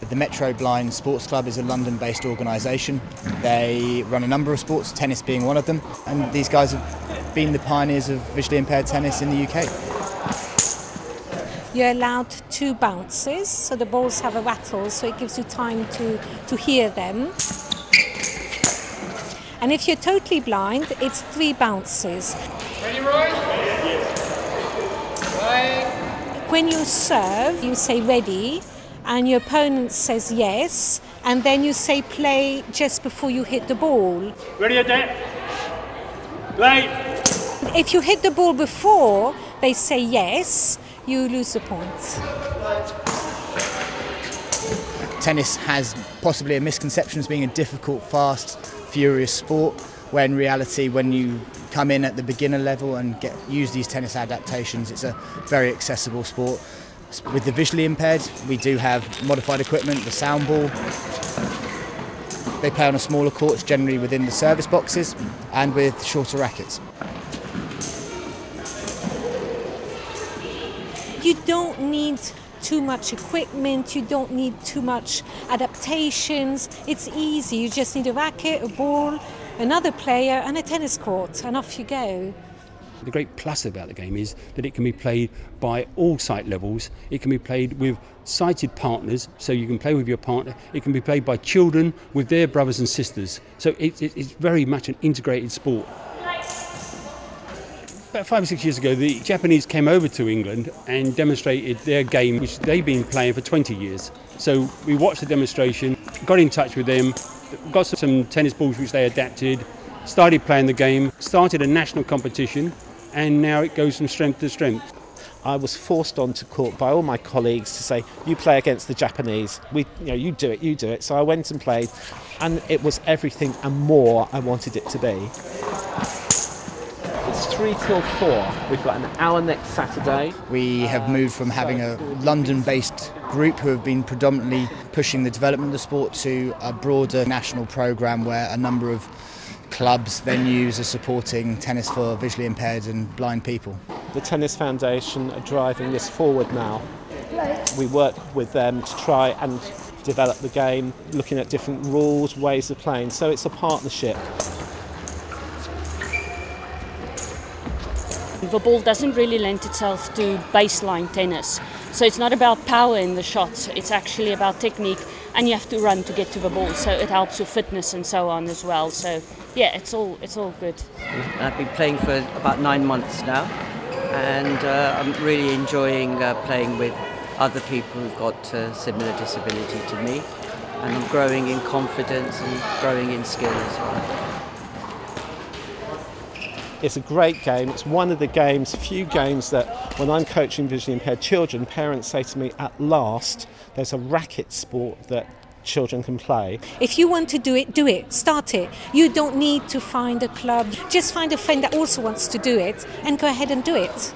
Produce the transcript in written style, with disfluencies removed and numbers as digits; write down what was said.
The Metro Blind Sports Club is a London-based organisation. They run a number of sports, tennis being one of them, and these guys have been the pioneers of visually impaired tennis in the UK. You're allowed 2 bounces, so the balls have a rattle, so it gives you time to hear them. And if you're totally blind, it's 3 bounces. Ready, Roy? When you serve, you say ready, and your opponent says yes, and then you say play just before you hit the ball. Ready, adapt. Play. If you hit the ball before they say yes, you lose the points. Tennis has possibly a misconception as being a difficult, fast, furious sport, where in reality when you come in at the beginner level and use these tennis adaptations, it's a very accessible sport. With the visually impaired, we do have modified equipment, the sound ball. They play on a smaller court, generally within the service boxes, and with shorter rackets. You don't need too much equipment, you don't need too much adaptations. It's easy, you just need a racket, a ball, another player and a tennis court, and off you go. The great plus about the game is that it can be played by all sight levels. It can be played with sighted partners, so you can play with your partner. It can be played by children with their brothers and sisters. So it's very much an integrated sport. About 5 or 6 years ago, the Japanese came over to England and demonstrated their game, which they've been playing for 20 years. So we watched the demonstration, got in touch with them, got some tennis balls which they adapted, started playing the game, started a national competition, and now it goes from strength to strength. I was forced onto court by all my colleagues to say, you play against the Japanese, you do it. So I went and played, and it was everything and more I wanted it to be. It's 3 till 4. We've got an hour next Saturday. We have moved from having a London-based group who have been predominantly pushing the development of the sport to a broader national programme where a number of clubs, venues are supporting tennis for visually impaired and blind people. The Tennis Foundation are driving this forward now. We work with them to try and develop the game, looking at different rules, ways of playing, so it's a partnership. The ball doesn't really lend itself to baseline tennis, so it's not about power in the shots, it's actually about technique, and you have to run to get to the ball, so it helps with fitness and so on as well. So yeah, it's all good. I've been playing for about 9 months now, and I'm really enjoying playing with other people who've got similar disability to me, and I'm growing in confidence and growing in skill as well. It's a great game. It's one of the few games that when I'm coaching visually impaired children, parents say to me, at last, there's a racket sport that children can play. If you want to do it, start it. You don't need to find a club, just find a friend that also wants to do it and go ahead and do it.